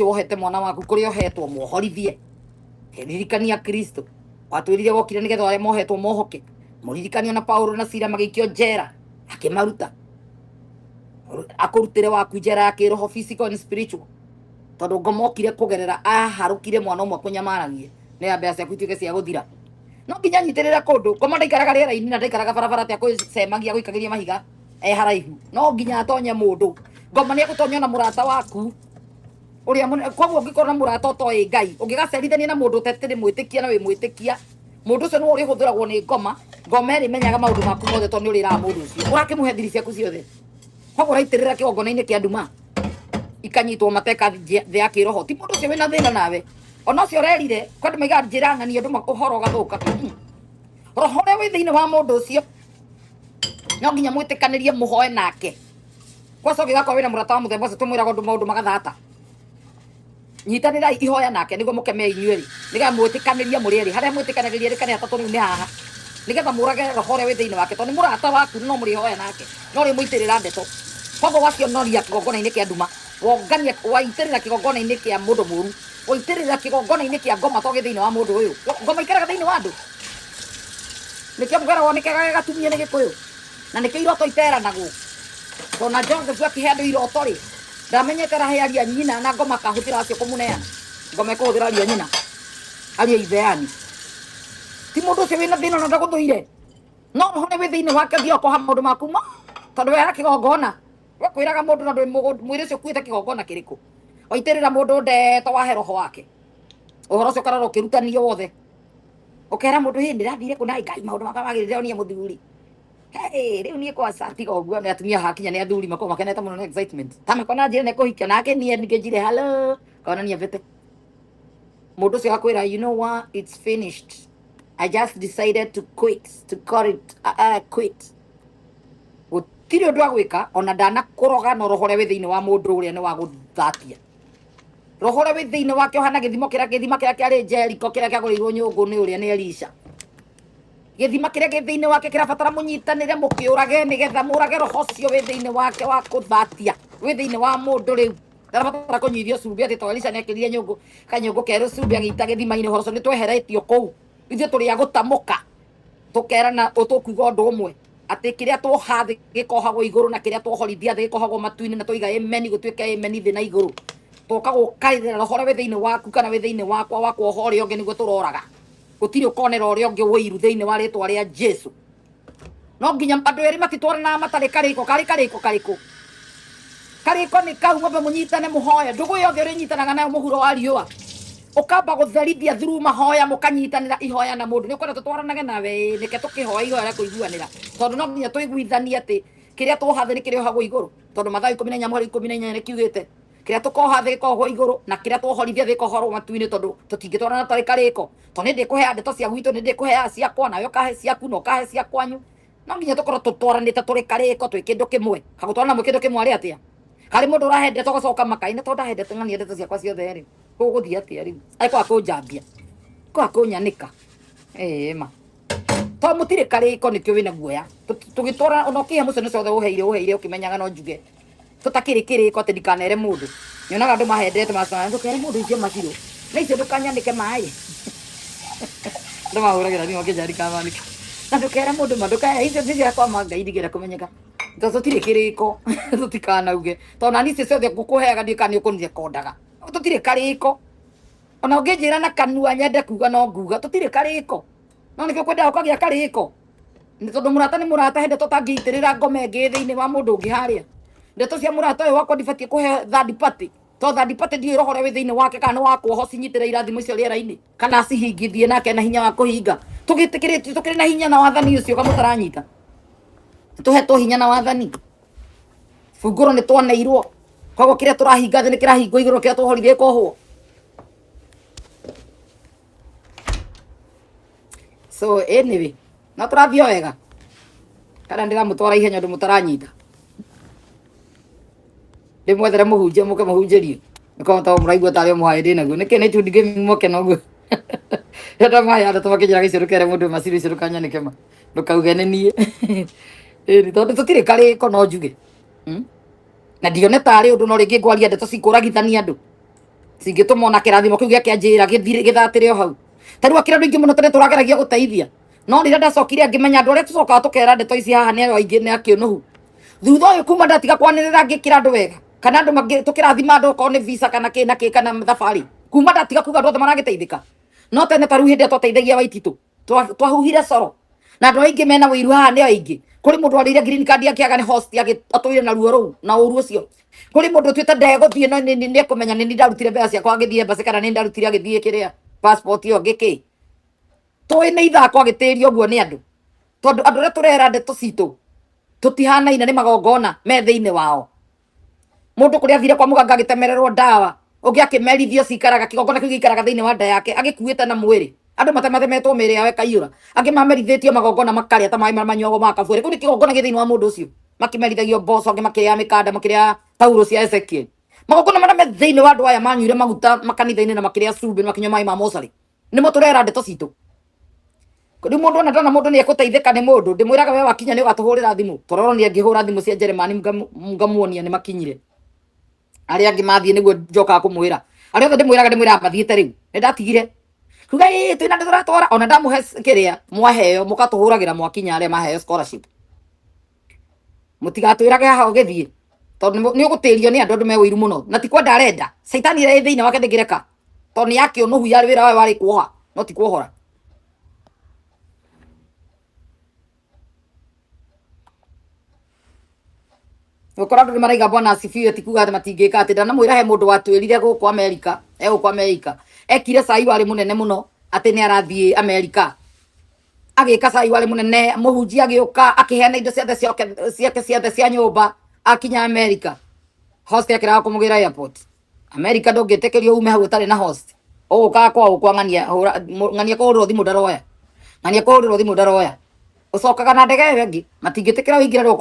cio wohete mwana waku kuri ohetwo mohorithie heririkania Kristo watwirire wokire nigetha wale mohetwo mohoke muririkania na Paulo na Sila magikio njera akimaruta akurutire waku njera ya kiroho physical and spiritual tondu ngomokire kugerera aharukire mwana umwe kunyamaragie ni ambia cia kuituike cia guthira no nginya nyitirira kundu ngoma ndaikaraga riera-ini na ndaikaraga barabara tia kucemagia guikagiria mahiga haraihu no nginya atonye mundu ngoma ni agutonya na murata waku uria koguo ngikorwo na murata utoĩ Ngai ungigacerithania na mundu utetiri mwitikia na wi mwitikia mundu ucio ni urihuthiragwo ni ngoma iri menyaga maundu maku mothe tondu ni urira mundu ucio urakimuhe thiri ciaku ciothe koguo uraitirira kigongona-ini kia nduma ikanyitwo mateka thi ya kiroho ti mundu ucio wina thina nawe ona ucio urerire kwandu maiga njira ng'ani andu uhoro gathuka roho uria wi thiini wa mundu ucio no nginya mwitikanirie muhoe nake kwaca ũngĩgakorwo wĩna mũrata wa mũthemba ũcio tũmwĩraga ũndũ maũndũ magathata nyitanĩrai ihoya nake nĩguo mũkeme inyuĩ-rĩ nĩgetha mwĩtĩkanĩrie mũrĩ erĩ harĩa mwĩtĩkanagĩria rĩ kana atatũ rĩu nĩ haha nĩgetha mũrage roho ũrĩa wĩ thĩinĩ wake tondũ nĩ mũrata waku no mũrĩhoya nake no rĩmũitĩrĩra ndeto koguo wacionoria kĩgongona-inĩ kĩa nduma wongania waitĩrĩra kĩgongona-inĩ kĩa mũndũ mũru waitĩrĩra kĩgongona-inĩ kĩa ngoma to gĩ thĩinĩ wa mũndũ ũyũ ngoma ikaraga thĩinĩ wa andũ nĩkĩo mũgeragwo nĩkĩagaga gatumie nĩ gĩkũyũ na nĩkĩo iroto iteranagwo tona Joseph akihe andũ iroto rĩ ndamenyete arahearia nyina na ngoma kahũthĩra acio kũmũneana ngoma ĩkũhũthĩra aria nyina aria itheani ti mũndũ ũcio wĩna thĩna na ndagũthũire no hone wĩ thĩinĩ wake thio kũha maũndũ maku ma tondũ wera kĩgongona we kwĩraga mũndũ na mwĩrĩ ũcio kuĩte kĩgongona kĩrĩkũ waitĩrĩra mũndũ ndeto wahe roho wake ũhoro ũcio ũkarora ũkĩrutanio wothe ũkera mũndũ hĩ ndĩrathire kũ naĩ Ngai maũndũ makwa magĩrĩre onie mũthuri rĩu niĩ kwaca tiga ũguo nĩ atumia hakinya nĩ athuri makorwo makenete mũno nĩ excitement tamekona njĩra nĩ kũhikia nake niĩ ningĩnjire hello konania vete mũndũ ũcio akwĩra you know what it's finished I just decided to call it quit gũtirĩ ũndũ agwĩka ona ndanakũroga no roho ũrĩa wĩ thĩinĩ wa mũndũ ũrĩa nĩ wa gũthatia roho ũrĩa wĩ thĩinĩ wake ũhana gĩthima kĩrĩa kĩarĩ Jeriko kĩrĩa kĩagũrĩirwo nyũngũ nĩ ũrĩa nĩ Elisha gĩthima kĩrĩa gĩ thĩinĩ wake kĩrabatara mũnyitanĩre mũkĩũrage nĩgetha mũrage roho ũcio wĩ thĩinĩ wake wa kũthatia wĩ thĩinĩ wa mũndũ rĩu ndarabatara kũnyithio cumbĩ atĩ to Elisha nĩekĩrire kanyũngũ kerũ cumbĩ agĩita gĩthima-inĩ ũhoro ũcio nĩ tweheretio kũu ithuĩ tũrĩ a gũtamũka tũkerana tũkuga ũndũ ũmwe atĩ kĩrĩa twoha thĩ gĩkohagwo igũrũ na kĩrĩa twohorithia thĩ gĩkohagwo matu-inĩ na twoiga amen gũtuĩke amen thĩ na igũrũ tũka gũkaĩrĩra roho ũrĩa wĩ thĩinĩ waku kana wĩ thĩinĩ wakwa wa kuoha ũrĩa ũngĩ nĩguo tũroraga gũtirĩ ũkonera ũrĩa ũngĩ wũiru thĩinĩ wa rĩtwa rĩa Jesu no nginya andũ erĩ matitwaranaga matarĩ karĩko karĩko nĩ kau mwambe mũnyitane mũhoya ndũgũ yothe ũrĩnyitanaga nayo mũhuro wa riũa ũkamba gũtherithia through mahoya mũkanyitanĩra ihoya na mũndũ nĩ ũkwenda tũtwaranage nawe nĩke tũkĩhoya ihoya rĩa kũiguanĩra tondũ no nginya tũiguithanie atĩ kĩrĩa twoha thĩ nĩ kĩrĩohagwo igũrũ tondũ Mathayo 14:14 nĩ kiugĩte kĩrĩa tũkoha thĩ gĩkohwo igũrũ na kĩrĩa twohorithia thĩ gĩkohorwo matu-inĩ tondũ tũtingĩtwarana tarĩ karĩko tondũ nĩ ndĩkũheaga ndeto cia gwitũ nĩ ndĩkũheaga ciakwa nawe ũkahe ciaku na ũkahe cia kwanyu no nginya tũkorwo tũtwaranĩte tũrĩ karĩko twĩ kĩndũ kĩmwe gagũtwarana mwĩ kĩndũ kĩmwe arĩ atĩa harĩ mũndũ ũrahe ndeto ũgacoka makaine tondũ ndahendete ng'ania ndeto ciakwa ciothe rĩ gũgũthiĩ atĩa rĩu aikwa kũnjambia kwa kũnyanĩka ma to mũtirĩ karĩko nĩkĩo wĩna guoya tũgĩtwarana ona ũkĩhe mũcio ciothe ũheire ũkĩmenyaga no njuge tũtakĩrĩ kĩrĩko atĩ ndikanere mũndũ nyonaga andũ mahendete macana ndũkere mũndũ icio macirũ na icio ndũkanyanĩke maĩ andũ mahũragĩra thimũ kĩnjari kamanĩke na ndũkere mũndũ ndũkahe icio ciakwa ma Ngai ndigĩra kũmenyeka tũtirĩ kĩrĩko tũtikanauge tondũ nani icio ciothe ngũkũheaga ndiĩ kana nĩũkũnithia kondaga tũtirĩ karĩko ona ũngĩnjĩra na kanua nyende kuga no nguga tũtirĩ karĩko no nĩkĩo kwenda ũkagĩa karĩko nĩ tondũ mũrata nĩ mũrata hende tũtangĩitĩrĩra ngoma ĩngĩ thĩinĩ wa mũndũ ũngĩ harĩa ndeto cia mũrata ũyũ wakwa ndibatiĩ kũhe third party to third party ndiĩ roho ũrĩa wĩ thĩinĩ wake kana nĩ wakuoho cinyitĩrĩra irathimo icio rĩera-inĩ kana cihingithie nake na hinya wa kũhinga tũgĩtĩkĩrĩtio tũkĩrĩ na hinya na wathani ũcio kamũtaranyita tũhetwo hinya na wathani bungũro nĩ twaneirwo koguo kĩrĩa tũrahinga thĩ nĩ kĩrahingwo igũrũ kĩrĩa twohorithie gĩkohwo so anyway no tũrathiĩ wega kana ndĩramũtwara ihenya ũndũ mũtaranyita ndĩmwethere mũhunjia mũke mũhunjĩrie nĩkũhota mũraigua tarĩ mũhaĩ ndĩ naguo nĩkĩ nĩ tundi ngĩmoke noguo rĩrĩa maĩ andũ tũmakĩnjĩra gĩciũrũ kĩarĩ mũndũ maciri icio ndũkanyanĩke ma ndũkauge nĩ niĩ ĩni tondũ tũtirĩ karĩko no njuge na ndione tarĩ ũndũ no rĩngĩ ngwaria ndeto cikũragithania andũ cingĩtũma ona kĩrathimo kĩu gĩake anjĩra gĩthatĩre o hau tarĩu akĩra andũ aingĩ mũno tene tũrageragia gũteithia no rĩrĩa ndacokire ngĩmenya andũ arĩa tũcokaga tũkera ndeto ici haha nĩ aingĩ nĩ akĩũnũhu thutha ũyũ kuma ndatiga kwanĩrĩra ngĩkĩra andũ wega kana andũ tũkĩrathima andũ okorwo nĩ visa kana kĩ na kĩ kana thabarĩ kuma ndatiga kuga andũ othe maragĩteithĩka no tene tarĩu hĩndĩ ĩrĩa twateithagia Waititũ twahuhire coro na andũ aingĩ mena wĩiru haha nĩ aingĩ kũrĩ mũndũ warĩire green card akĩaga nĩ host atũire na ruo rũu na ũru ũcio kũrĩ mũndũ tuĩte ndegũthiĩ no nĩ kũmenya nĩ ndarutire mbeca ciakwa agĩthiĩ mbase kana nĩ ndarutire agĩthiĩ kĩrĩa passport ĩyo ngĩkĩ tũĩ nĩ ithako agĩtĩrio ũguo nĩ andũ tondũ andũ arĩa tũrera ndeto citũ tũtihanaine nĩ magongona me thĩinĩ wao mũndũ kũrĩa athire kwa mũganga agĩtemererwo ndawa ũngĩ akĩmerithio cikaraga kĩgongona kĩu gĩikaraga thĩinĩ wa nda yake agĩkuĩte na mwĩrĩ andũ matemathemetwo mĩĩrĩ yao ĩkaiyũra angĩ mamerithĩtio magongona makarĩa ta maĩ manyuagwo ma kabũrĩ kũu nĩ kĩgongona gĩ thĩinĩ wa mũndũ ũcio makimerithagio mboco angĩ makĩrĩa mĩkanda makĩrĩa tauro cia Ezekiel magongona marĩa me thĩinĩ wa andũ aya manyuire maguta makanitha-inĩ na makĩrĩa cumbĩ na makinyua maĩ ma mocarĩ nĩmo tũrera ndeto citũ rĩu mũndũ ona ndona mũndũ nĩ egũteithĩka nĩ mũndũ ndĩmwĩraga we wakinya nĩ ũgatũhũrĩra thimũ tũrorwo nĩ angĩhũra thimũ cia Jeremani ngamuonia nĩ makinyire arĩa angĩ mathiĩ nĩguo njokaga kũmwĩra arĩa othe ndĩmwĩraga mathiĩte rĩu nĩ ndatigire kuga twĩna andũ tũratwara ona ndamũhe kĩrĩa mwaheo mũgatũhũragĩra mwakinya arĩa maheo scholarship mũtigatwĩrage haha ũgĩthiĩ tondũ nĩ ũgũtĩrio nĩ andũ me wĩiru mũno na ti kwenda arenda caitani ĩrĩa ĩ thĩinĩ wake ndĩngĩreka tondũ nĩ yakĩũnũhu yarĩ wĩra wayo warĩ kuoha no ti kuohora gũkorwo andũ nĩ maraiga bwana asifiwe ti kuga atĩ matingĩka atĩ ndanamwĩra he mũndũ watwĩrire gũkũ Amerika ekire cai warĩ mũnene mũno atĩ nĩ arathiĩ Amerika agĩka cai warĩ mũnene mũhunjia agĩũka akĩheana indo ciake ciothe cia nyũmba akinya Amerika host akĩraga kũmũgĩra airport Amerika ndũngĩtĩkĩrio ume hau ũtarĩ na host ũgũkaga kwao kwa ng'ania kũhũrĩrwo thimũ ndaroya ng'ania kũhũrĩrwo thimũ ndaroya ũcokaga na ndege ĩyo ĩngĩ matingĩtĩkĩra wĩingĩre rĩu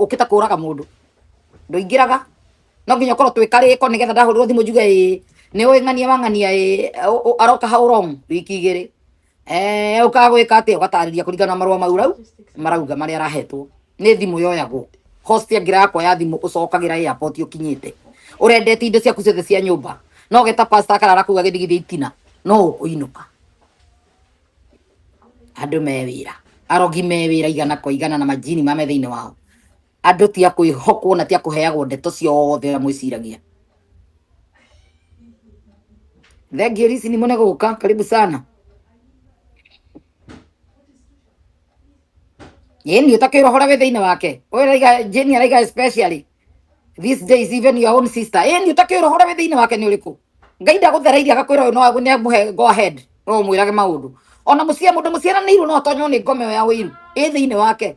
ũkĩta kũũraga mũndũ ndũingĩraga no nginya ũkorwo twĩ karĩko nĩgetha ndahũrĩrwo thimũ njuge ĩĩ nĩ ũĩ ng'ania aroka how long wiki igĩrĩ ũkaga gwĩka atĩa ũgatarĩria kũringana na marũa mau rau marauga marĩa arahetwo nĩ thimũ yoyagwo host angĩra yakwa ya thimũ ũcokagĩra airport ũkinyĩte ũrendete indo ciaku ciothe cia nyũmba no geta pastor akarara kũu agĩthigithia itina no ũkũinũka andũ me wĩra arogi me wĩra igana kwa igana na majini mame thĩinĩ wao andũ ti a kwĩhokwo na ti a kũheagwo ndeto ciothe mwĩciragia thengio rici nĩ mũne gũka karibu sana yeni utakĩrohora we thĩinĩ wake ũraiga Jenny araiga especially these days even your own sister yeni utakĩrohora we thĩinĩ wake nĩ ũrĩkũ Ngai ndagũthereirie agakwĩra no nĩ amũhe go ahead no mwĩrage maũndũ ona mũndũ mũciaranĩirwo no atonywo nĩ ngome ya wĩiru ĩ thĩinĩ wake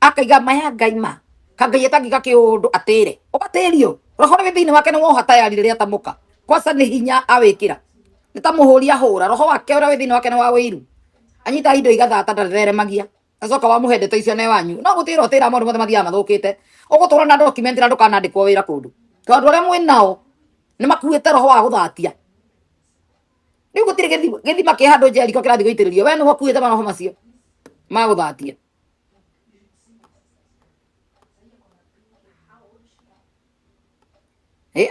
akaiga maya Ngai ma kangai etangĩka kĩũndũ atĩre ũgatĩrio roho we thĩinĩ wake nĩ woha tayari rĩrĩa tamũka kwasa nĩ hinya awĩkĩra nĩ ta mũhũri ahũra roho wake ũrĩa we thĩinĩ wake nĩ wa wĩiru anyita indo igathata ndatheremagia acoka wamuhe ndeto icio nĩ wanyu no gũtĩra ũtĩra maũndũ mothe mathiaga mathũkĩte ũgũtũra na document na ndũkanandĩkwo wĩra kũndũ tondũ arĩa mwĩ nao nĩ makuĩte roho wa gũthatia rĩu gũtirĩ gĩthima kĩ handũ Jeriko kĩrathiĩ gũitĩrĩrio we nĩ ũkuĩte maroho macio ma gũthatia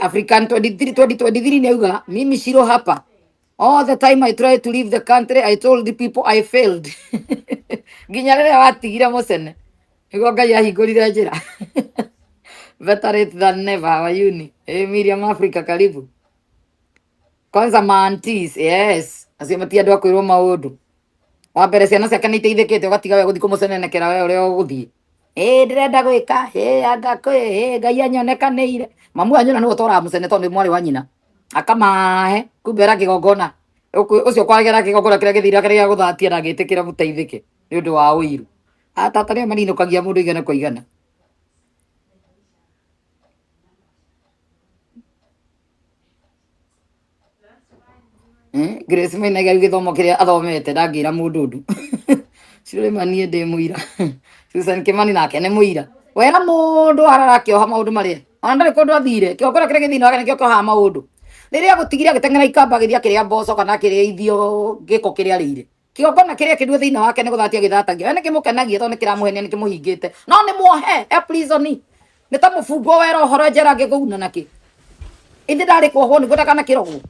African 2023 ni auga mimi Shiru hapa all the time I tried to leave the country I told the people I failed nginya rĩrĩa watigira mũcene nĩguo Ngai ahingũrire njĩra better late than never. How are you? Miriam Africa karibu kwanza mantis yes asimatia andũ akwĩrwo maũndũ wa mbere ciana ciake nĩ iteithĩkĩte ũgatiga we gũthiĩ kũmũcenenekera we ũrĩa ũgũthiĩ ndĩrenda gwĩka anga kwĩ Ngai anyonekanĩire mamu wanyu na nĩwe ũtoraga mũcene tondũ nĩ mwarĩ wa nyina akamahe kumbera kĩgongona ũcio kwaragera kĩgongona kĩrĩa gĩthira kĩrĩa gũthatia na gĩtĩkĩra mũteithĩke nĩ ũndũ wa ũiru tata nĩo maninũkagia mũndũ igana kwa igana Grace Maina gari gĩthomo kĩrĩa athomete ndangĩra mũndũ ũndũ Suleiman niĩ ndĩ mũira Susan Kimani nake nĩ mũira wena mũndũ ararakĩoha maũndũ marĩa ona ndarĩ kũndũ athire kĩgongona kĩrĩa gĩthina wake nĩkĩo kĩohaga maũndũ rĩrĩa gũtigire agĩteng'era ikamba gĩthiĩ akĩrĩa mboco kana akĩrĩa ithio gĩko kĩrĩa arĩire kĩgongona kĩrĩa kĩndue thĩinĩ wake nĩ gũthatia gĩthatagia we nĩ kĩmũkenagia tondũ nĩ kĩramũhenia nĩ kĩmũhingĩte no nĩ muohe prison nĩ ta mũbungo wera ũhoro njera ngĩgũuna nakĩ ĩndĩ ndarĩ kuohwo nĩguo ndakanakĩrogwo